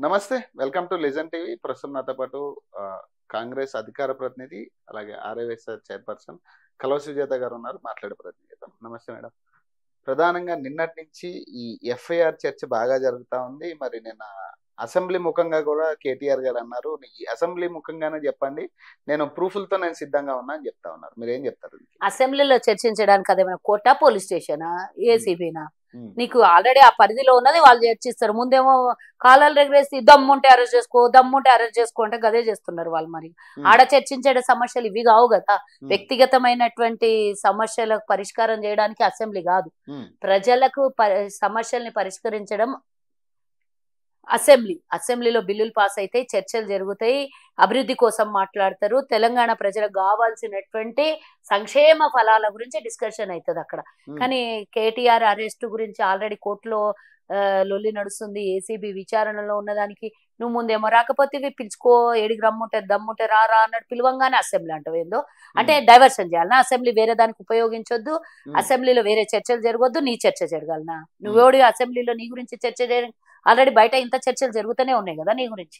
నమస్తే. Welcome to legend TV. ప్రస్తుతం నాతో పాటు కాంగ్రెస్ అధికార ప్రతినిధి, అలాగే ఆర్యవైఎస్ఆర్ చైర్పర్సన్ కల్వ సుజాత గారు ఉన్నారు. మాట్లాడే ప్రయత్నం చేద్దాం. నమస్తే మేడం. ప్రధానంగా నిన్నటి నుంచి ఈ ఎఫ్ఐఆర్ చర్చ బాగా జరుగుతా ఉంది. మరి నిన్న అసెంబ్లీ ముఖంగా కూడా కేటీఆర్ గారు అన్నారు, ఈ అసెంబ్లీ ముఖంగానే చెప్పండి, నేను ప్రూఫ్లతో నేను సిద్ధంగా ఉన్నా అని చెప్తా ఉన్నారు. మీరు ఏం చెప్తారు? అసెంబ్లీలో చర్చించడానికి అదేమైనా కోర్టా, పోలీస్ స్టేషనా, ఏసీబీనా? నీకు ఆల్రెడీ ఆ పరిధిలో ఉన్నది వాళ్ళు చర్చిస్తారు. ముందేమో కాలాలు రెగరేసి దమ్ముంటే అరెస్ట్ చేసుకో, దమ్ముంటే అరెస్ట్ చేసుకో అంటే గదే చేస్తున్నారు వాళ్ళు. మరి ఆడ చర్చించే సమస్యలు ఇవి కావు కదా. వ్యక్తిగతమైనటువంటి సమస్యలకు పరిష్కారం చేయడానికి అసెంబ్లీ కాదు, ప్రజలకు సమస్యల్ని పరిష్కరించడం అసెంబ్లీ. అసెంబ్లీలో బిల్లులు పాస్ అయితే చర్చలు జరుగుతాయి, అభివృద్ధి కోసం మాట్లాడతారు, తెలంగాణ ప్రజలకు కావాల్సినటువంటి సంక్షేమ ఫలాల గురించి డిస్కషన్ అవుతుంది అక్కడ. కానీ కేటీఆర్ అరెస్ట్ గురించి ఆల్రెడీ కోర్టులో లొల్లి నడుస్తుంది. ఏసీబీ విచారణలో ఉన్నదానికి నువ్వు ముందేమో రాకపోతే పిలుచుకో, ఏడికి రమ్ముంటే దమ్ముంటే రా అన్నట్టు పిలవంగానే అసెంబ్లీ అంటావు. ఏందో అంటే డైవర్షన్ చేయాలనా? అసెంబ్లీ వేరే దానికి ఉపయోగించొద్దు, అసెంబ్లీలో వేరే చర్చలు జరగొద్దు, నీ చర్చ జరగాలనా? నువ్వేడి అసెంబ్లీలో నీ గురించి చర్చ చేయడానికి? ఆల్రెడీ బయట ఇంత చర్చలు జరుగుతూనే ఉన్నాయి కదా నీ గురించి.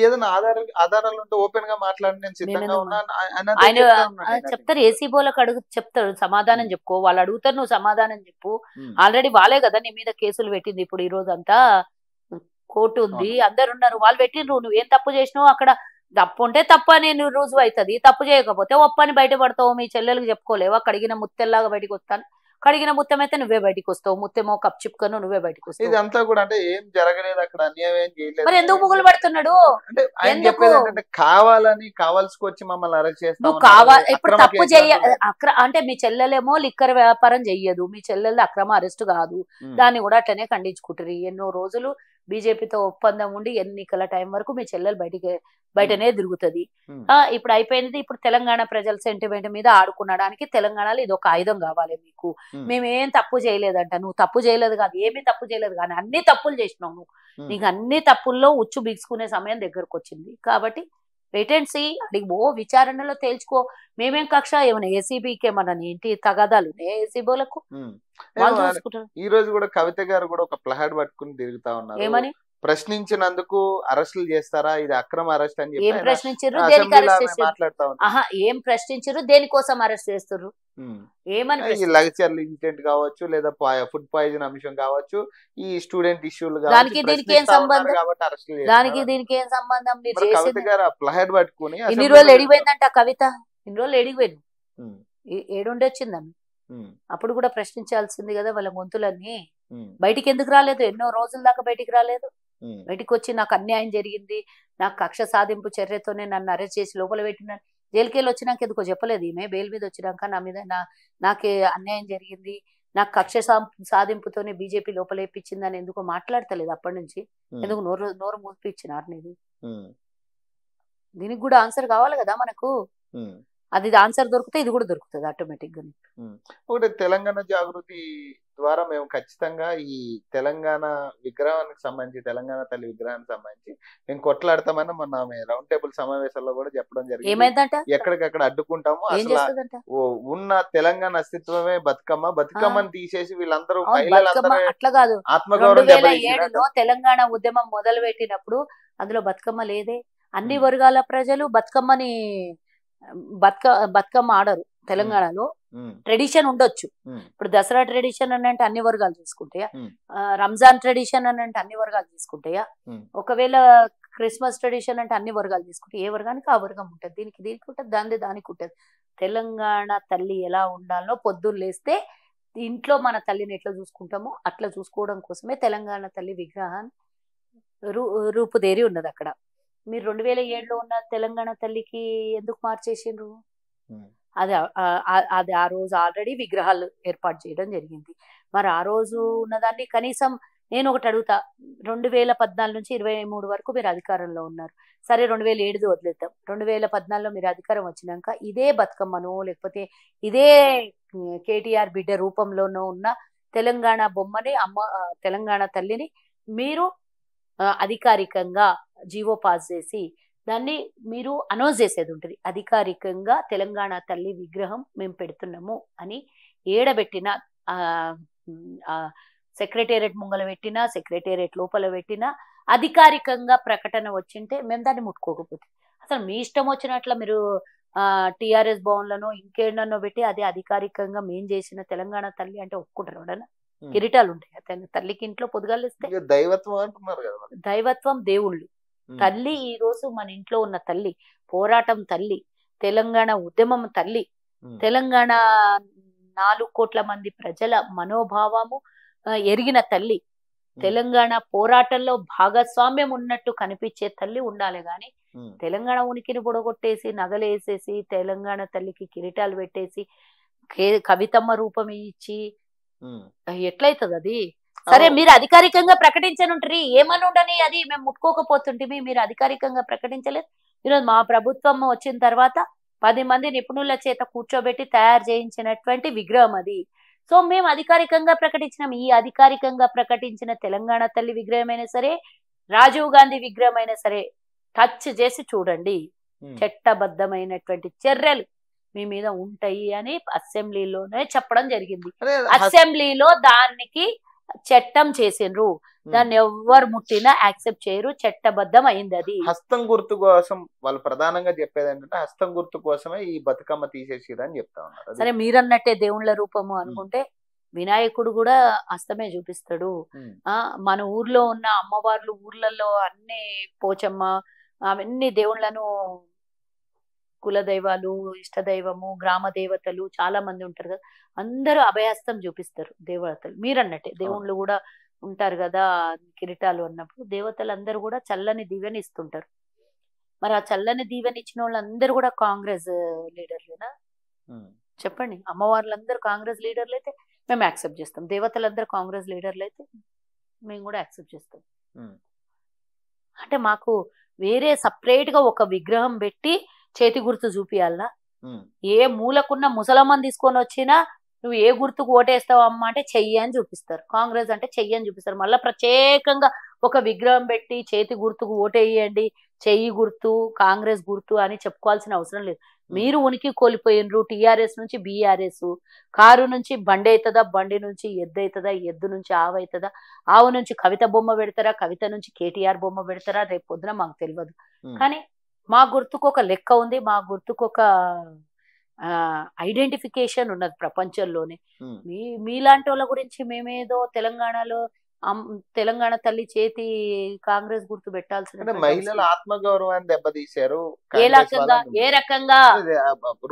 ఏదైనా ఆధారాలు ఉంటే ఓపెన్ గా మాట్లాడి ఆయన చెప్తారు, ఏసీబోలకు అడుగు చెప్తారు, సమాధానం చెప్పుకో. వాళ్ళు అడుగుతారు, నువ్వు సమాధానం చెప్పు. ఆల్రెడీ వాళ్ళే కదా నీ మీద కేసులు పెట్టింది. ఇప్పుడు ఈ రోజు అంతా కోర్టు ఉంది, అందరు ఉన్నారు, వాళ్ళు పెట్టిండ్రు. నువ్వేం తప్పు చేసినావు అక్కడ? తప్పు ఉంటే తప్పు అని రుజువు అవుతుంది, తప్పు చేయకపోతే ఒప్పని బయటపడతావు. మీ చెల్లెలకు చెప్పుకోలేవా? కడిగిన ముత్తెల్లాగా బయటకు వస్తాను, కడిగిన ముత్తం అయితే నువ్వే బయటకు వస్తావు, ముత్తేమో కప్ చిప్పుకొని నువ్వే బయటకు వస్తావు. ఇదంతా కూడా అంటే ఏం జరగలేదు అక్కడ, అన్యాయం ఏం చేయలేదు. మరి ఎందుకు ముగ్గులు పడుతున్నాడు? కావాలని కావాల్సుకొచ్చి మమ్మల్ని అరెస్ట్ చేస్తావు. నువ్వు కావాలి ఇప్పుడు తప్పు చేయ అంటే మీ చెల్లెలేమో లిక్కర్ వ్యాపారం చెయ్యదు, మీ చెల్లెలు అక్రమ అరెస్ట్ కాదు, దాన్ని కూడా అట్లనే ఖండించుకుంటారు. ఎన్నో రోజులు బీజేపీతో ఒప్పందం ఉండి ఎన్నికల టైం వరకు మీ చెల్లెలు బయటనే తిరుగుతుంది. ఇప్పుడు అయిపోయింది. ఇప్పుడు తెలంగాణ ప్రజల సెంటిమెంట్ మీద ఆడుకునడానికి తెలంగాణలో ఇది ఒక ఆయుధం కావాలి మీకు. మేమేం తప్పు చేయలేదంట. నువ్వు తప్పు చేయలేదు కాదు, ఏమీ తప్పు చేయలేదు, కానీ అన్ని తప్పులు చేసినావు నువ్వు. నీకు అన్ని తప్పుల్లో ఉచ్చు బిగుసుకునే సమయం దగ్గరకు వచ్చింది. కాబట్టి వెయిటెన్సీ అడిగి ఓ విచారణలో తేల్చుకో. మేమేం కక్ష ఏమైనా ఏసీబీకి ఏమన్నా ఏంటి తగాదాలు ఏసీబోలకు ఈ రోజు కూడా కవిత గారు కూడా ఒక ప్లహాడ్ పట్టుకుని తిరుగుతా ఉన్నారు. ఏమని? ప్రశ్నించినందుకు అరెస్టులు చేస్తారా, ఇది అక్రమ అరెస్ట్ అని చెప్పి ఏం ప్రశ్నించారు? దేనికి అరెస్ట్ చేస్తారు? ఏం ప్రశ్నించారు? దేనికోసం అరెస్ట్ చేస్తారు? ఏమని? లగ్జరీ ఇన్సిడెంట్ కావచ్చు, లేదా ఫుడ్ పాయిజన్ అంశం కావచ్చు, ఈ స్టూడెంట్ ఇష్యూలు దానికి దీనికి ఏం సంబంధం? దానికి దీనికి ఏం సంబంధం? కవిత గారు ప్లహాడ్ పట్టుకుని ఇన్ని రోజులు ఎడిగిపోయిందంట కవిత. ఇన్ని రోజులు ఎడిగిపోయింది, ఏడుండి వచ్చిందని. అప్పుడు కూడా ప్రశ్నించాల్సింది కదా. వాళ్ళ గొంతులన్నీ బయటికి ఎందుకు రాలేదు? ఎన్నో రోజుల దాకా బయటికి రాలేదు. బయటికి వచ్చి నాకు అన్యాయం జరిగింది, నాకు కక్ష సాధింపు చర్యతోనే నన్ను అరెస్ట్ చేసి లోపల పెట్టిన, జైలుకెళ్ళి వచ్చినాక ఎందుకో చెప్పలేదు. ఈమె బెయిల్ మీద వచ్చినాక నా మీద నాకే అన్యాయం జరిగింది, నాకు కక్ష సాధింపుతోనే బీజేపీ లోపలేపించిందని ఎందుకో మాట్లాడతలేదు అప్పటి నుంచి. ఎందుకు నోరు మూపిచ్చినారు నీది? దీనికి కూడా ఆన్సర్ కావాలి కదా మనకు. అది ఆన్సర్ దొరికితే ఇది కూడా దొరుకుతుంది ఆటోమేటిక్ గా. ఒకటి తెలంగాణ జాగృతి ద్వారా మేము ఖచ్చితంగా ఈ తెలంగాణ విగ్రహానికి సంబంధించి, తెలంగాణ తల్లి విగ్రహానికి సంబంధించి మేము కొట్లాడతామని మొన్న రౌండ్ టేబుల్ సమావేశాల్లో కూడా చెప్పడం జరిగింది. ఏమైందంట? ఎక్కడికక్కడ అడ్డుకుంటాము, అసలు ఉన్న తెలంగాణ అస్తిత్వమే బతుకమ్మ, బతుకమ్మని తీసేసి వీళ్ళందరూ అట్లా కాదు. ఆత్మగౌరవం 2007లో తెలంగాణ ఉద్యమం మొదలు పెట్టినప్పుడు అందులో బతుకమ్మ లేదే. అన్ని వర్గాల ప్రజలు బతుకమ్మ ఆడరు తెలంగాణలో. ట్రెడిషన్ ఉండొచ్చు. ఇప్పుడు దసరా ట్రెడిషన్ అని అంటే అన్ని వర్గాలు తీసుకుంటాయా? రంజాన్ ట్రెడిషన్ అని అంటే అన్ని వర్గాలు తీసుకుంటాయా? ఒకవేళ క్రిస్మస్ ట్రెడిషన్ అంటే అన్ని వర్గాలు తీసుకుంటాయి. ఏ వర్గానికి ఆ వర్గం ఉంటుంది, దీనికి ఉంటుంది, దానికి ఉంటుంది. తెలంగాణ తల్లి ఎలా ఉండాలో పొద్దున్న లేస్తే ఇంట్లో మన తల్లిని ఎట్లా చూసుకుంటామో అట్లా చూసుకోవడం కోసమే తెలంగాణ తల్లి విగ్రహాన్ని రూపుదేరి ఉన్నది అక్కడ. మీరు 2007లో ఉన్న తెలంగాణ తల్లికి ఎందుకు మార్చేసిండ్రు? అది ఆ రోజు ఆల్రెడీ విగ్రహాలు ఏర్పాటు చేయడం జరిగింది. మరి ఆ రోజు ఉన్నదాన్ని కనీసం నేను ఒకటి అడుగుతా, 2014 నుంచి 23 వరకు మీరు అధికారంలో ఉన్నారు. సరే 2007 వదిలేద్దాం. 2014లో మీరు అధికారం వచ్చినాక ఇదే బతుకమ్మను, లేకపోతే ఇదే కేటీఆర్ బిడ్డ రూపంలోనో ఉన్న తెలంగాణ బొమ్మని, తెలంగాణ తల్లిని మీరు అధికారికంగా జీవో పాస్ చేసి దాన్ని మీరు అనౌన్స్ చేసేది ఉంటుంది. అధికారికంగా తెలంగాణ తల్లి విగ్రహం మేము పెడుతున్నాము అని ఏడబెట్టిన సెక్రటేరియట్ ముంగల పెట్టినా, సెక్రటేరియట్ లోపల పెట్టినా, అధికారికంగా ప్రకటన వచ్చింటే మేము దాన్ని ముట్టుకోకపోతే, అసలు మీ ఇష్టం వచ్చినట్లు మీరు టిఆర్ఎస్ భవన్లను ఇంకేడనో పెట్టి అది అధికారికంగా మేం చేసిన తెలంగాణ తల్లి అంటే ఒప్పుకుంటారు ఎవడన్నా? కిరీటాలు ఉంటాయి తల్లికి ఇంట్లో పొద్దుగాలిస్తే. దైవత్వం అంటున్నారు కదా. దైవత్వం దేవుళ్ళు. తల్లి ఈ రోజు మన ఇంట్లో ఉన్న తల్లి, పోరాటం తల్లి, తెలంగాణ ఉద్యమం తల్లి, తెలంగాణ 4 కోట్ల మంది ప్రజల మనోభావము ఎరిగిన తల్లి, తెలంగాణ పోరాటంలో భాగస్వామ్యం ఉన్నట్టు కనిపించే తల్లి ఉండాలి గాని తెలంగాణ ఉనికిని పొడగొట్టేసి నగలేసేసి తెలంగాణ తల్లికి కిరీటాలు పెట్టేసి కవితమ్మ రూపం ఇచ్చి ఎట్లయితుంది అది? సరే మీరు అధికారికంగా ప్రకటించనుంటారు, ఏమని ఉండని, అది మేము ముట్టుకోకపోతుంటే మీరు అధికారికంగా ప్రకటించలేదు. ఈరోజు మా ప్రభుత్వం వచ్చిన తర్వాత 10 మంది నిపుణుల చేత కూర్చోబెట్టి తయారు చేయించినటువంటి విగ్రహం అది. సో మేము అధికారికంగా ప్రకటించినాం. ఈ అధికారికంగా ప్రకటించిన తెలంగాణ తల్లి విగ్రహమైనా సరే, రాజీవ్ గాంధీ విగ్రహం అయినా సరే టచ్ చేసి చూడండి, చట్టబద్ధమైనటువంటి చర్యలు మీ మీద ఉంటాయి అని అసెంబ్లీలోనే చెప్పడం జరిగింది. అసెంబ్లీలో దానికి చట్టం చేసిండ్రు, దాన్ని ఎవరు ముట్టినా యాక్సెప్ట్ చేయరు, చట్టబద్ధం అయింది. అది హస్తం గుర్తు కోసం వాళ్ళు ప్రధానంగా చెప్పేది ఏంటంటే హస్తం గుర్తు కోసమే ఈ బతుకమ్మ తీసేసిరు అని చెప్తా ఉన్నారు. సరే మీరన్నట్టే దేవుళ్ళ రూపము అనుకుంటే వినాయకుడు కూడా హస్తమే చూపిస్తాడు. మన ఊర్లో ఉన్న అమ్మవార్లు ఊర్లలో అన్ని పోచమ్మ అవన్నీ దేవుళ్ళను, కులదైవాలు, ఇష్టదైవము, గ్రామ దేవతలు చాలా మంది ఉంటారు కదా, అందరూ అభయహస్తం చూపిస్తారు దేవతలు. మీరన్నట్టే దేవుళ్ళు కూడా ఉంటారు కదా కిరీటాలు అన్నప్పుడు, దేవతలందరూ కూడా చల్లని దీవెని ఇస్తుంటారు. మరి ఆ చల్లని దీవెని ఇచ్చిన వాళ్ళందరూ కూడా కాంగ్రెస్ లీడర్లేనా? చెప్పండి. అమ్మవార్లందరూ కాంగ్రెస్ లీడర్లు అయితే మేము యాక్సెప్ట్ చేస్తాం, దేవతలందరూ కాంగ్రెస్ లీడర్లు అయితే మేము కూడా యాక్సెప్ట్ చేస్తాం. అంటే మాకు వేరే సపరేట్ గా ఒక విగ్రహం పెట్టి చేతి గుర్తు చూపియాలనా? ఏ మూలకున్న ముసలమ్మని తీసుకొని వచ్చినా నువ్వు ఏ గుర్తుకు ఓటేస్తావు అమ్మ అంటే చెయ్యి అని చూపిస్తారు, కాంగ్రెస్ అంటే చెయ్యి అని చూపిస్తారు. మళ్ళీ ప్రత్యేకంగా ఒక విగ్రహం పెట్టి చేతి గుర్తుకు ఓటేయండి, చెయ్యి గుర్తు కాంగ్రెస్ గుర్తు అని చెప్పుకోవాల్సిన అవసరం లేదు. మీరు ఉనికి కోల్పోయినరు. టిఆర్ఎస్ నుంచి బీఆర్ఎస్, కారు నుంచి బండి అవుతుందా, బండి నుంచి ఎద్దు అవుతుందా, ఎద్దు నుంచి ఆవు అవుతుందా, ఆవు నుంచి కవిత బొమ్మ పెడతారా, కవిత నుంచి కేటీఆర్ బొమ్మ పెడతారా, రేపు పొద్దున మాకు తెలియదు. కానీ మా గుర్తుకు ఒక లెక్క ఉంది, మా గుర్తుకు ఒక ఐడెంటిఫికేషన్ ఉన్నది ప్రపంచంలోనే. మీలాంటి వాళ్ళ గురించి మేమేదో తెలంగాణలో తెలంగాణ తల్లి చేతి కాంగ్రెస్ గుర్తు పెట్టాల్సిన మహిళల ఆత్మగౌరవాన్ని దెబ్బతీశారు. ఏ రకంగా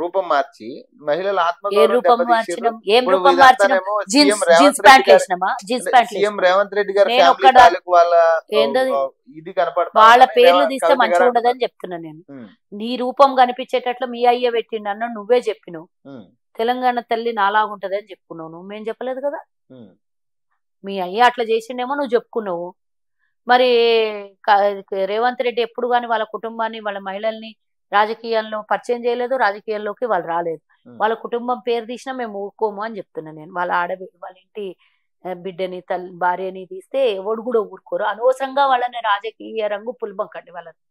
రూపం మార్చి మహిళల రూపం మార్చినాం? ఏం రూపం మార్చినాం? జీన్స్ ప్యాంట్ వేసినామా? Jeans pant CM Revanth Reddy garu ఇది కనపడతా, వాళ్ళ పేర్లు తీస్తే మంచిగా ఉండదని చెప్తున్నా నేను. నీ రూపం కనిపించేటట్లు మీ అయ్య పెట్టిండు అన్న నువ్వే చెప్పినావు. తెలంగాణ తల్లి నాలాగుంటది అని చెప్పుకున్నావు, నువ్వేం చెప్పలేదు కదా. మీ అయ్య అట్లా చేసిండేమో నువ్వు చెప్పుకున్నావు. మరి రేవంత్ రెడ్డి ఎప్పుడు కానీ వాళ్ళ కుటుంబాన్ని, వాళ్ళ మహిళల్ని రాజకీయాల్లో పరిచయం చేయలేదు, రాజకీయాల్లోకి వాళ్ళు రాలేదు. వాళ్ళ కుటుంబం పేరు తీసినా మేము ఊరుకోము అని చెప్తున్నా నేను. వాళ్ళ వాళ్ళ ఇంటి బిడ్డని భార్యని తీస్తే ఎవడు కూడా ఊరుకోరు. అనవసరంగా వాళ్ళని రాజకీయ రంగు పుల్బంకండి వాళ్ళని.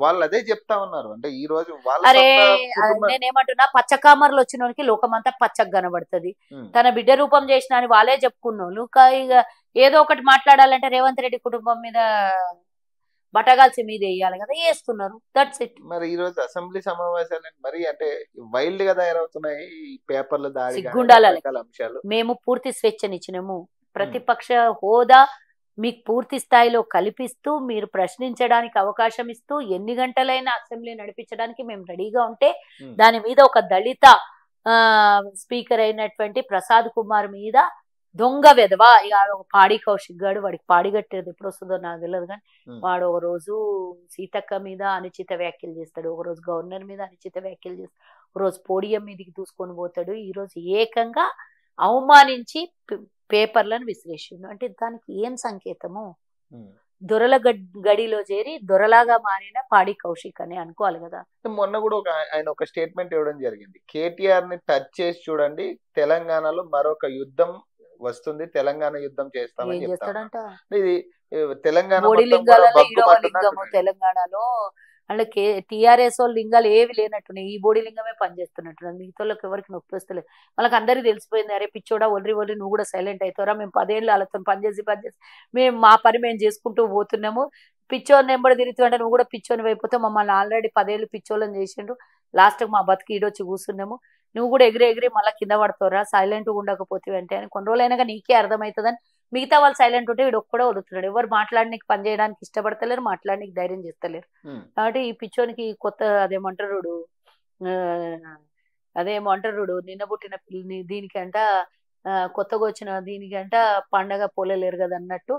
వాళ్ళు అదే చెప్తా ఉన్నారు. అంటే ఈ రోజు అరే నేనేమంటున్నా, పచ్చకామర్లు వచ్చిన వాళ్ళకి లోకమంతా పచ్చగా కనబడుతుంది. తన బిడ్డ రూపం చేసిన అని వాళ్ళే చెప్పుకున్నాను. ఇక ఏదో ఒకటి మాట్లాడాలంటే రేవంత్ రెడ్డి కుటుంబం మీద బటగాల్సి మీద వేయాలి కదా, వేస్తున్నారు. That's it. మరి ఈ రోజు అసెంబ్లీ సమావేశాలు మరి అంటే వైల్డ్ గా తయారవుతున్నాయి పేపర్లు దాడి అంశాలు. మేము పూర్తి స్వేచ్ఛనిచ్చినాము. ప్రతిపక్ష హోదా మీకు పూర్తి స్థాయిలో కల్పిస్తూ, మీరు ప్రశ్నించడానికి అవకాశం ఇస్తూ, ఎన్ని గంటలైనా అసెంబ్లీ నడిపించడానికి మేము రెడీగా ఉంటే, దాని మీద ఒక దళిత స్పీకర్ అయినటువంటి ప్రసాద్ కుమార్ మీద దొంగ వెధవ పాడి కౌశిక్ గాడు, వాడికి పాడి కట్టేది ఎప్పుడు వస్తుందో నాకు తెలియదు, కానీ వాడు ఒక రోజు సీతక్క మీద అనుచిత వ్యాఖ్యలు చేస్తాడు, ఒక రోజు గవర్నర్ మీద అనుచిత వ్యాఖ్యలు చేస్తాడు, ఒక రోజు పోడియం మీదకి దూసుకొని పోతాడు, ఈ రోజు ఏకంగా అవమానించి పేపర్లను విశ్లేషించు. అంటే దానికి ఏం సంకేతము? దొరల గడిలో చేరి దొరలాగా మారిన పాడి కౌశిక్ అని అనుకోవాలి కదా. మొన్న కూడా ఆయన ఒక స్టేట్మెంట్ ఇవ్వడం జరిగింది, కేటీఆర్ ని టచ్ చేసి చూడండి, తెలంగాణలో మరొక యుద్ధం వస్తుంది, తెలంగాణ యుద్ధం చేస్తామని చెప్తాడంట. ఇది తెలంగాణ తెలంగాణలో అంటే టీఆర్ఎస్ వాళ్ళు లింగాలు ఏవి లేనట్టున్నాయి, ఈ బోడీ లింగమే పనిచేస్తున్నట్టున్నది, మిగతా వాళ్ళకి ఎవరికి నొప్పి వస్తలేదు. వాళ్ళకి అందరికీ తెలిసిపోయింది, అరే పిచ్చోడా ఒర్రి ఒర్రి నువ్వు కూడా సైలెంట్ అవుతారా, మేము 10 ఏళ్ళు వాళ్ళతో పనిచేసి మేము మా పని మేము చేసుకుంటూ పోతున్నాము, పిచ్చోని నెంబడి తిరుగుతుంటే నువ్వు కూడా పిచ్చోని అయిపోతావు, మమ్మల్ని ఆల్రెడీ 10 ఏళ్ళు పిచ్చోళ్ళని చేసిండు, లాస్ట్కి మా బతికి ఈడొచ్చి కూర్చున్నాము, నువ్వు కూడా ఎగిరి ఎగిరి మళ్ళీ కింద పడతావురా సైలెంట్గా ఉండకపోతే అంటే అని కొన్ని రోజులైనాక నీకే అర్థమవుతుందని మిగతా వాళ్ళు సైలెంట్ ఉంటే వీడు ఒక్కడే వదులుతున్నాడు, ఎవరు మాట్లాడడానికి పని చేయడానికి ఇష్టపడతలేరు, మాట్లాడడానికి ధైర్యం చేస్తలేరు. కాబట్టి ఈ పిచ్చోనికి కొత్త అదేమంటారు నిన్న పుట్టిన పిల్లని దీనికంట కొత్తగా వచ్చిన దీనికంట పండగ పోలేలేరు కదా అన్నట్టు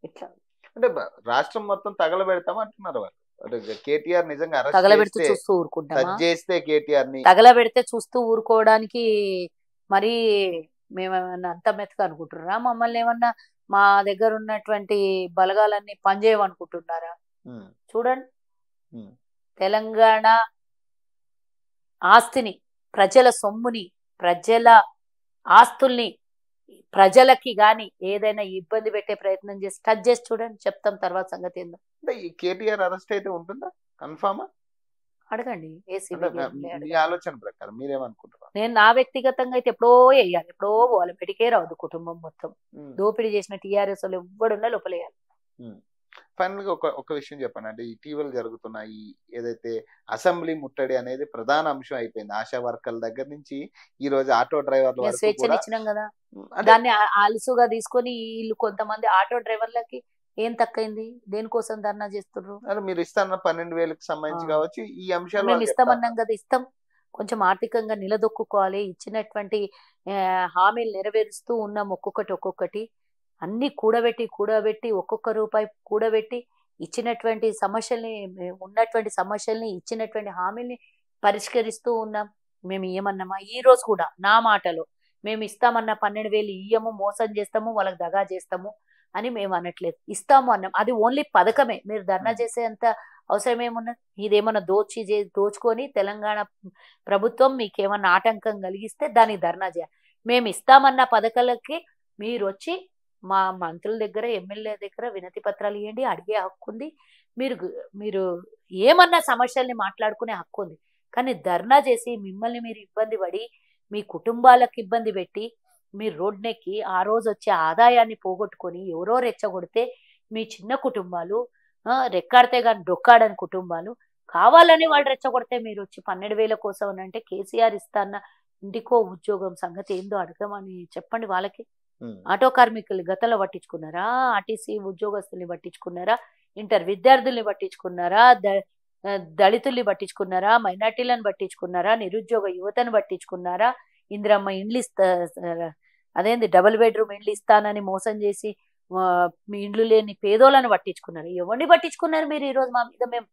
ఇట్లా అంటే రాష్ట్రం మొత్తం తగలబెడతాం అంటున్నారు వాళ్ళు. అంటే కేటీఆర్ నిజంగా తగలబెడితే చూస్తూ ఊరుకుంటామా? చేస్తే కేటీఆర్ ని తగలబెడితే చూస్తూ ఊరుకోవడానికి మరి మేమేమన్నా అంత మెత్తగా అనుకుంటున్నారా? మమ్మల్ని ఏమన్నా మా దగ్గర ఉన్నటువంటి బలగాలన్నీ పనిచేయమనుకుంటున్నారా? చూడండి, తెలంగాణ ఆస్తిని, ప్రజల సొమ్ముని, ప్రజల ఆస్తుల్ని ప్రజలకి గాని ఏదైనా ఇబ్బంది పెట్టే ప్రయత్నం చేసి టచ్ చేసి చూడండి, చెప్తాం తర్వాత సంగతి ఏందో. ఈ కేటీఆర్ అరెస్ట్ అయితే ఉంటుందా కన్ఫామా? అడగండి మీ ఆలోచన ప్రకారం మీరేమనుకుంటున్నారు? నేను నా వ్యక్తిగతంగా అయితే ఎప్పుడో వేయాలి, ఎప్పుడో పోవాలి, పెడికే రాదు కుటుంబం మొత్తం. దోపిడీ చేసిన టీఆర్ఎస్ వాళ్ళు ఎవ్వడున్నా లోపలేయాలి. ఫైనల్ గా ఒక విషయం చెప్పండి, అంటే ఇటీవల జరుగుతున్న ఈ ఏదైతే అసెంబ్లీ ముట్టడి అనేది ప్రధాన అంశం అయిపోయింది. ఆశా వర్కర్ల దగ్గర నుంచి ఈ రోజు ఆటో డ్రైవర్ల స్వేచ్ఛని ఇచ్చినాం కదా, దాన్ని అలుసుగా తీసుకొని వీళ్ళు కొంతమంది ఆటో డ్రైవర్లకి ఏం తక్కువైంది, దేనికోసం ధర్నా చేస్తున్నారు? మీరు ఇస్తాన్న 12,000కి సంబంధించి కావచ్చు ఈ అంశాలు మేము ఇస్తామన్నాం కదా, ఇస్తాం. కొంచెం ఆర్థికంగా నిలదొక్కుకోవాలి, ఇచ్చినటువంటి హామీలు నెరవేరుస్తూ ఉన్నాం. ఒక్కొక్కటి అన్ని కూడబెట్టి ఒక్కొక్క రూపాయి కూడబెట్టి ఇచ్చినటువంటి సమస్యల్ని ఇచ్చినటువంటి హామీల్ని పరిష్కరిస్తూ ఉన్నాం. మేము ఏమన్నామా? ఈ రోజు కూడా నా మాటలో మేము ఇస్తామన్న 12,000 ఇయ్యము, మోసం చేస్తాము, వాళ్ళకి దగా చేస్తాము అని మేము అనట్లేదు, ఇస్తాము అన్నాం. అది ఓన్లీ పథకమే, మీరు ధర్నా చేసేంత అవసరం ఏమున్నది? ఇదేమన్నా దోచుకొని తెలంగాణ ప్రభుత్వం మీకేమన్నా ఆటంకం కలిగిస్తే దానికి ధర్నా చేయాలి. మేము ఇస్తామన్న పథకాలకి మీరు వచ్చి మా మంత్రుల దగ్గర, ఎమ్మెల్యే దగ్గర వినతి పత్రాలు ఇవ్వండి, అడిగే హక్కు ఉంది. మీరు ఏమన్నా సమస్యల్ని మాట్లాడుకునే హక్కు ఉంది. కానీ ధర్నా చేసి మిమ్మల్ని మీరు ఇబ్బంది పడి, మీ కుటుంబాలకు ఇబ్బంది పెట్టి, మీరు రోడ్నెక్కి ఆ రోజు వచ్చే ఆదాయాన్ని పోగొట్టుకొని ఎవరో రెచ్చగొడితే మీ చిన్న కుటుంబాలు, రెక్కాడితే కానీ డొక్కాడని కుటుంబాలు కావాలని వాళ్ళు రెచ్చగొడితే మీరు వచ్చి 12,000 కోసం అని అంటే కేసీఆర్ ఇస్తాన్న ఇంటికో ఉద్యోగం సంగతి ఏందో అడగమని చెప్పండి వాళ్ళకి. ఆటో కార్మికులు గతంలో పట్టించుకున్నారా? ఆర్టీసీ ఉద్యోగస్తుల్ని పట్టించుకున్నారా? ఇంటర్ విద్యార్థుల్ని పట్టించుకున్నారా? దళితుల్ని పట్టించుకున్నారా? మైనార్టీలను పట్టించుకున్నారా? నిరుద్యోగ యువతను పట్టించుకున్నారా? ఇందిరమ్మ ఇండ్లు అదేంది డబుల్ బెడ్రూమ్ ఇండ్లు ఇస్తానని మోసం చేసి మీ ఇండ్లు లేని పేదోళ్ళని పట్టించుకున్నారు. ఎవరిని పట్టించుకున్నారు మీరు? ఈరోజు మా మీద మేము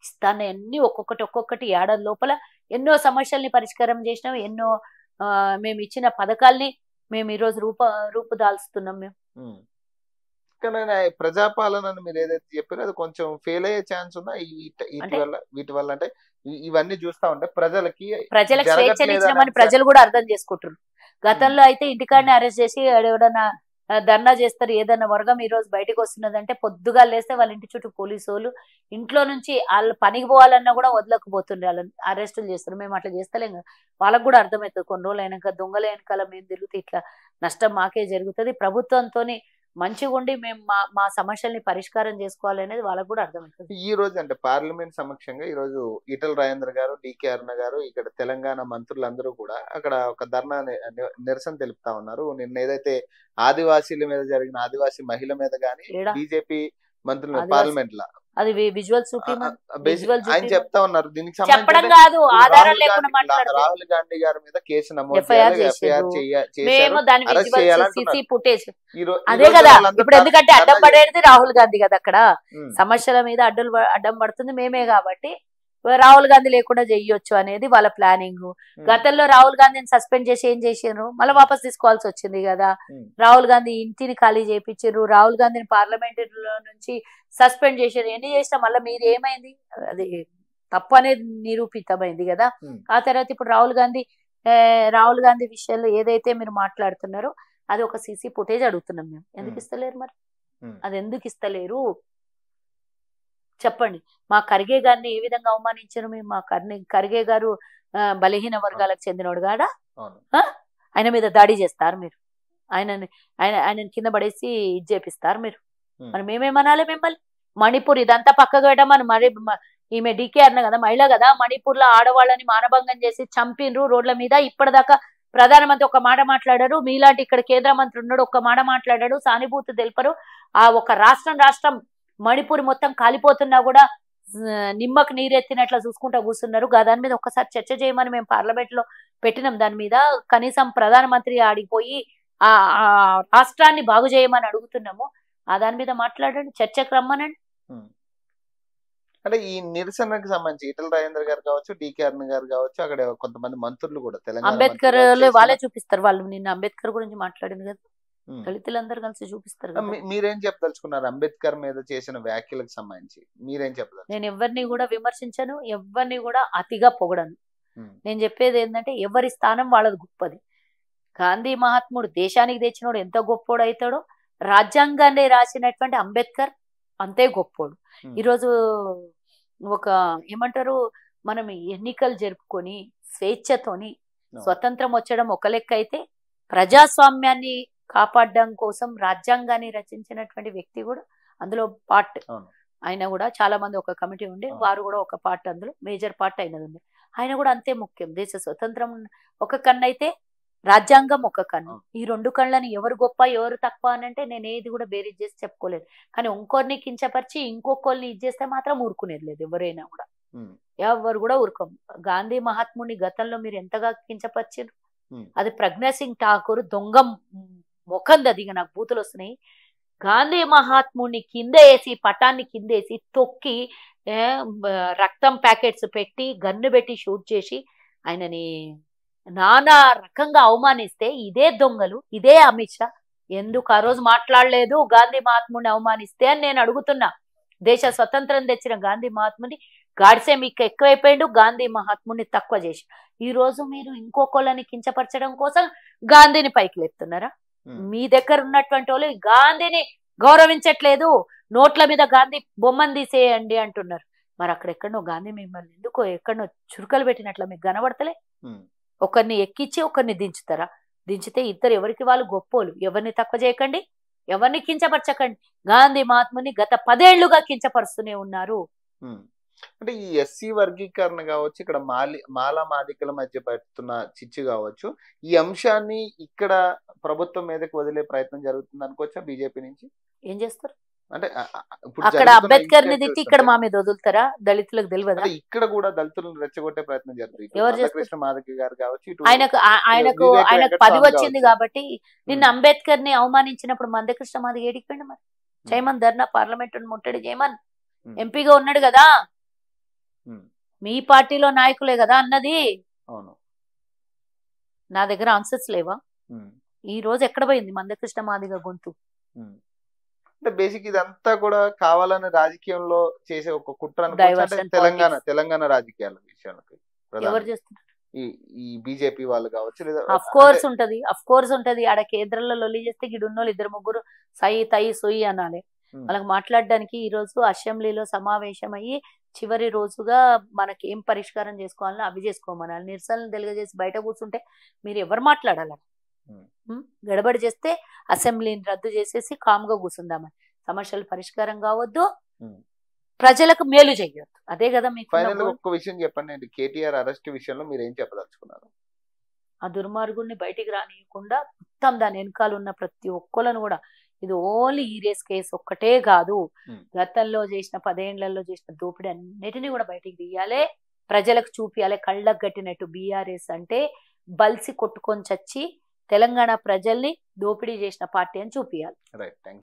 ఇస్తాను అన్ని ఒక్కొక్కటి ఏడాది లోపల ఎన్నో సమస్యల్ని పరిష్కారం చేసినాం, ఎన్నో మేము ఇచ్చిన పథకాల్ని మేము ఈరోజు రూపుదాల్చుతున్నాం. మేము కానీ ప్రజాపాలన మీరు ఏదైతే చెప్పారో అది కొంచెం ఫెయిల్ అయ్యే ఛాన్స్ ఉందా వీటి వల్ల? అంటే ఇవన్నీ చూస్తా ఉంటే ప్రజలకు స్వేచ్ఛనిచ్చినామని ప్రజలు కూడా అర్థం చేసుకుంటారు. గతంలో అయితే ఇంటికాడనే అరెస్ట్ చేసి ఎవడన్నా ధర్నా చేస్తారు, ఏదన్నా వర్గం ఈ రోజు బయటకు వస్తున్నదంటే పొద్దుగా లేస్తే వాళ్ళ ఇంటి చుట్టూ పోలీసు వాళ్ళు ఇంట్లో నుంచి వాళ్ళు పనికి పోవాలన్నా కూడా వదలకపోతుండే, వాళ్ళని అరెస్టులు చేస్తారు. మేము అట్లా చేస్తలేం కదా, వాళ్ళకు కూడా అర్థమవుతుంది. కొన్ని రోజులు అయినాక దొంగల వెనకాల మేము తిరిగితే ఇట్లా నష్టం మాకే జరుగుతుంది, ప్రభుత్వంతో మంచిగా ఉండి మేము మా సమస్యల్ని పరిష్కారం చేసుకోవాలనేది వాళ్ళకు కూడా అర్థమవుతుంది. ఈ రోజు అంటే పార్లమెంట్ సమక్షంగా ఈ రోజు ఈటల రాజేందర్ గారు, డికే అరుణ గారు, ఇక్కడ తెలంగాణ మంత్రులందరూ కూడా అక్కడ ఒక ధర్నా నిరసన తెలుపుతా ఉన్నారు. నిన్న ఏదైతే ఆదివాసీల మీద జరిగిన ఆదివాసీ మహిళ మీద గానీ బీజేపీ మంత్రులు పార్లమెంట్ లా అది విజువల్ ఆయన చెప్తా ఉన్నారు. దీనికి చెప్పడం కాదు, ఆధారం లేకుండా మాట్లాడారు. రాహుల్ గాంధీ గారి మీద కేసు నమోదు చేయాలి, ఎఫ్ఐఆర్ అదే కదా. ఇప్పుడు ఎందుకంటే అడ్డం పడేది రాహుల్ గాంధీ కదా, అక్కడ సమస్యల మీద అడ్డం పడుతుంది మేమే కాబట్టి రాహుల్ గాంధీ లేకుండా చెయ్యొచ్చు అనేది వాళ్ళ ప్లానింగ్. గతంలో రాహుల్ గాంధీని సస్పెండ్ చేసి ఏం చేశారు, మళ్ళీ వాపస్ తీసుకోవాల్సి వచ్చింది కదా. రాహుల్ గాంధీ ఇంటిని ఖాళీ చేయించారు, రాహుల్ గాంధీని పార్లమెంట్ నుంచి సస్పెండ్ చేశారు. ఎన్ని చేసినా మళ్ళీ మీరు ఏమైంది, అది తప్పు అనేది నిరూపితమైంది కదా. ఆ తర్వాత ఇప్పుడు రాహుల్ గాంధీ విషయంలో ఏదైతే మీరు మాట్లాడుతున్నారో అది ఒక సీసీ ఫుటేజ్ అడుగుతున్నాం మేము. ఎందుకు ఇస్తలేరు మరి? అది ఎందుకు ఇస్తలేరు? చెప్పండి. మా ఖర్గే గారిని ఏ విధంగా అవమానించారు మీరు? మా ఖర్గే గారు బలహీన వర్గాలకు చెందినోడు కాడా? ఆయన మీద దాడి చేస్తారు మీరు? ఆయనని కింద పడేసి ఇది చేపిస్తారు మీరు? మరి మేమేమనాలి మిమ్మల్ని? మణిపూర్ ఇదంతా పక్కకు పెట్టమని మరి ఈమె డీకే అన్న కదా, మహిళ కదా, మణిపూర్ లో ఆడవాళ్ళని మానభంగం చేసి చంపిన్రు రోడ్ల మీద. ఇప్పటిదాకా ప్రధానమంత్రి ఒక మాట మాట్లాడారు, మీలాంటి ఇక్కడ కేంద్ర మంత్రి ఉన్నాడు ఒక్క మాట మాట్లాడాడు, సానుభూతి తెలుపరు. ఆ ఒక రాష్ట్రం మణిపూర్ మొత్తం కాలిపోతున్నా కూడా నిమ్మకు నీరెత్తినట్లు చూసుకుంటా కూర్చున్నారు. దాని మీద ఒక్కసారి చర్చ చేయమని మేము పార్లమెంట్ లో పెట్టినాం. దాని మీద కనీసం ప్రధానమంత్రి ఆడిపోయి ఆ రాష్ట్రాన్ని బాగు చేయమని అడుగుతున్నాము. దాని మీద మాట్లాడండి, చర్చకు రమ్మనండి. అంటే ఈ నిరసనకు సంబంధించి ఈటల రాజేందర్ గారు కావచ్చు, డీకే అరుణ గారు కావచ్చు, అక్కడ కొంతమంది మంత్రులు కూడా తెలంగాణ అంబేద్కర్ వాళ్ళే చూపిస్తారు. వాళ్ళు నిన్న అంబేద్కర్ గురించి మాట్లాడింది కదా, దళితులందరూ కలిసి చూపిస్తారు. మీరేం చెప్పదలుచుకున్నారు అంబేద్కర్ మీద చేసిన వ్యాఖ్యలకు సంబంధించి? మీరేం చెప్పదలుచుకున్నారు? నేను ఎవరిని కూడా విమర్శించను, ఎవరిని కూడా అతిగా పొగడను. నేను చెప్పేది ఏంటంటే ఎవరి స్థానం వాళ్ళది గొప్పది. గాంధీ మహాత్ముడు దేశానికి తెచ్చినోడు ఎంత గొప్పోడు అవుతాడో, రాజ్యాంగాన్ని రాసినటువంటి అంబేద్కర్ అంతే గొప్పోడు. ఈరోజు ఒక ఏమంటారు, మనం ఎన్నికలు జరుపుకొని స్వేచ్ఛతోని స్వతంత్రం వచ్చడం ఒక లెక్క అయితే, ప్రజాస్వామ్యాన్ని కాపాడడం కోసం రాజ్యాంగాన్ని రచించినటువంటి వ్యక్తి కూడా అందులో పార్ట్. ఆయన కూడా చాలా మంది ఒక కమిటీ ఉండి వారు కూడా ఒక పార్ట్, అందులో మేజర్ పార్ట్ అయినది ఉంది. ఆయన కూడా అంతే ముఖ్యం. దేశ స్వతంత్రం ఒక కన్ను అయితే రాజ్యాంగం ఒక కన్ను. ఈ రెండు కళ్ళని ఎవరు గొప్ప ఎవరు తక్కువ అని అంటే నేను ఏది కూడా బేరీజ్ చేసి చెప్పుకోలేదు. కానీ ఇంకొన్ని కించపరిచి ఇంకొకరిని ఇది చేస్తే మాత్రం ఊరుకునేది లేదు. ఎవరైనా కూడా ఎవరు కూడా ఊరుకోం. గాంధీ మహాత్ముని గతంలో మీరు ఎంతగా కించపరిచారు? అది ప్రజ్ఞాసింగ్ ఠాకూర్ దొంగ ముఖం దిగ నాకు బూతులు వస్తున్నాయి. గాంధీ మహాత్ముని కింద వేసి పటాన్ని కిందేసి తొక్కి రక్తం ప్యాకెట్స్ పెట్టి గన్ను పెట్టి షూట్ చేసి ఆయనని నానా రకంగా అవమానిస్తే ఇదే దొంగలు, ఇదే అమిత్ షా ఎందుకు ఆ రోజు మాట్లాడలేదు గాంధీ మహాత్ముని అవమానిస్తే అని నేను అడుగుతున్నా. దేశ స్వతంత్రం తెచ్చిన గాంధీ మహాత్ముని గాడ్సే మీకు ఎక్కువైపోయిండు, గాంధీ మహాత్ముని తక్కువ చేసి ఈ రోజు మీరు ఇంకొకళ్ళని కించపరచడం కోసం గాంధీని పైకి లేపుతున్నారా? మీ దగ్గర ఉన్నటువంటి వాళ్ళు గాంధీని గౌరవించట్లేదు, నోట్ల మీద గాంధీ బొమ్మను తీసేయండి అంటున్నారు. మరి అక్కడెక్కడో గాంధీ మిమ్మల్ని ఎందుకో ఎక్కడో చురుకలు పెట్టినట్ల మీకు కనబడతలే. ఒకరిని ఎక్కించి ఒకరిని దించుతారా? దించితే ఇద్దరు ఎవరికి వాళ్ళు గొప్పోలు. ఎవరిని తక్కువ చేయకండి, ఎవరిని కించపరచకండి. గాంధీ మహాత్ముని గత 10 ఏళ్లుగా కించపరుస్తూనే ఉన్నారు. అంటే ఈ ఎస్సీ వర్గీకరణ కావచ్చు, ఇక్కడ మాలా మాదికల మధ్య పెడుతున్న చిచ్చు కావచ్చు, ఈ అంశాన్ని ఇక్కడ ప్రభుత్వం మీదకి వదిలే ప్రయత్నం జరుగుతుంది అనుకోవచ్చా బీజేపీ నుంచి? ఏం చేస్తారు అంటే అక్కడ అంబేద్కర్ ని తిట్టి ఇక్కడ మా మీద వదులుతారా? దళితులకు తెలియదు. ఇక్కడ కూడా దళితులను రెచ్చగొట్టే ప్రయత్నం జరుగుతుంది. కృష్ణ మాధవి గారు కావచ్చు, ఆయనకు 10 వచ్చింది కాబట్టి నిన్న అంబేద్కర్ ని అవమానించినప్పుడు మందకృష్ణ మాదిగ ఏడికి పోయిండు? మరి చేయమని ధర్నా పార్లమెంట్ ముట్టడి చేయమని ఎంపీగా ఉన్నాడు కదా, మీ పార్టీలో నాయకులే కదా అన్నది. నా దగ్గర ఆన్సర్స్ లేవా? ఈ రోజు ఎక్కడ పోయింది మందకృష్ణ మాదిగ గొంతు? అంటే బేసిక్ ఇదంతా కూడా కావాలని రాజకీయంలో చేసే ఒక కుట్ర. తెలంగాణ రాజకీయాల విషయానికి ఎవరు చేస్తున్నారు? ఈ బీజేపీ వాళ్ళు కావచ్చు, లేదా అఫ్ కోర్స్ ఉంటది. ఆడ కేంద్రంలో లొల్లి చేస్తే గిడున్నోళ్ళు 2-3 సై తై సొయ్యి అనాలి. వాళ్ళకి మాట్లాడడానికి ఈ రోజు అసెంబ్లీలో సమావేశం అయ్యి చివరి రోజుగా మనకి ఏం పరిష్కారం చేసుకోవాలని అవి చేసుకోమనాలి. నిరసనలు తెలియజేసి బయట కూర్చుంటే మీరు ఎవరు మాట్లాడాలి? గడబడి చేస్తే అసెంబ్లీని రద్దు చేసేసి కామ్గా కూర్చుందామని. సమస్యలు పరిష్కారం కావద్దు, ప్రజలకు మేలు చేయొద్దు. అదే కదా మీకు. ఒక్క విషయం చెప్పండి, కేటీఆర్ అరెస్ట్ విషయంలో మీరు ఏం చెప్పదలుచుకున్నారు? ఆ దుర్మార్గుడిని బయటికి రానియకుండా మొత్తం దాని వెనకాల ఉన్న ప్రతి ఒక్కళ్ళను కూడా, ఇది ఓన్లీ ఈ రేస్ కేసు ఒక్కటే కాదు, గతంలో చేసిన 10 ఏళ్లలో చేసిన దోపిడీ అన్నిటినీ కూడా బయటికి తీయాలి, ప్రజలకు చూపియాలి. కళ్ళకు గట్టినట్టు బీఆర్ఎస్ అంటే బల్సి కొట్టుకొని చచ్చి తెలంగాణ ప్రజల్ని దోపిడీ చేసిన పార్టీ అని చూపియాలి.